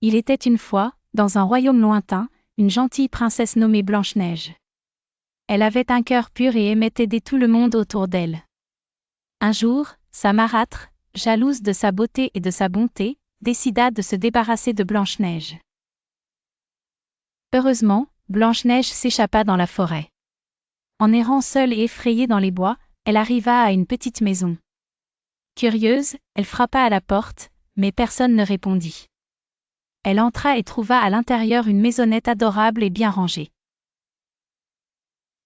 Il était une fois, dans un royaume lointain, une gentille princesse nommée Blanche-Neige. Elle avait un cœur pur et aimait aider tout le monde autour d'elle. Un jour, sa marâtre, jalouse de sa beauté et de sa bonté, décida de se débarrasser de Blanche-Neige. Heureusement, Blanche-Neige s'échappa dans la forêt. En errant seule et effrayée dans les bois, elle arriva à une petite maison. Curieuse, elle frappa à la porte, mais personne ne répondit. Elle entra et trouva à l'intérieur une maisonnette adorable et bien rangée.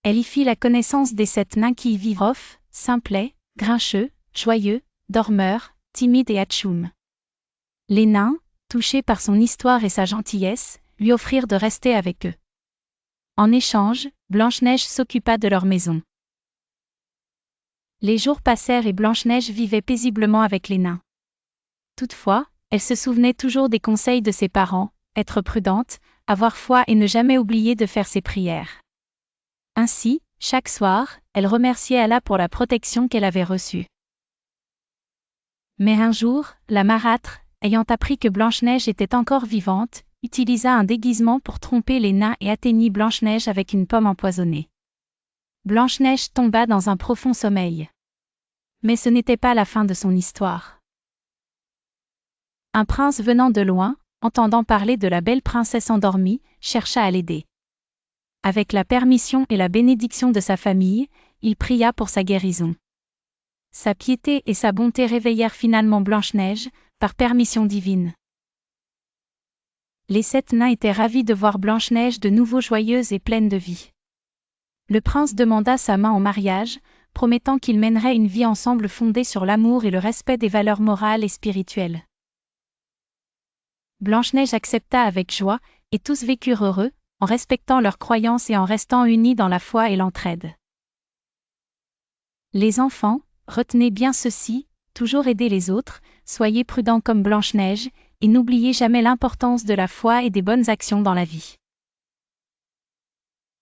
Elle y fit la connaissance des 7 nains qui y vivent, simplets, grincheux, joyeux, dormeurs, timides et atchoum. Les nains, touchés par son histoire et sa gentillesse, lui offrirent de rester avec eux. En échange, Blanche-Neige s'occupa de leur maison. Les jours passèrent et Blanche-Neige vivait paisiblement avec les nains. Toutefois, elle se souvenait toujours des conseils de ses parents, être prudente, avoir foi et ne jamais oublier de faire ses prières. Ainsi, chaque soir, elle remerciait Allah pour la protection qu'elle avait reçue. Mais un jour, la marâtre, ayant appris que Blanche-Neige était encore vivante, utilisa un déguisement pour tromper les nains et atteignit Blanche-Neige avec une pomme empoisonnée. Blanche-Neige tomba dans un profond sommeil. Mais ce n'était pas la fin de son histoire. Un prince venant de loin, entendant parler de la belle princesse endormie, chercha à l'aider. Avec la permission et la bénédiction de sa famille, il pria pour sa guérison. Sa piété et sa bonté réveillèrent finalement Blanche-Neige, par permission divine. Les 7 nains étaient ravis de voir Blanche-Neige de nouveau joyeuse et pleine de vie. Le prince demanda sa main en mariage, promettant qu'ils mèneraient une vie ensemble fondée sur l'amour et le respect des valeurs morales et spirituelles. Blanche-Neige accepta avec joie, et tous vécurent heureux, en respectant leurs croyances et en restant unis dans la foi et l'entraide. Les enfants, retenez bien ceci, toujours aider les autres, soyez prudents comme Blanche-Neige, et n'oubliez jamais l'importance de la foi et des bonnes actions dans la vie.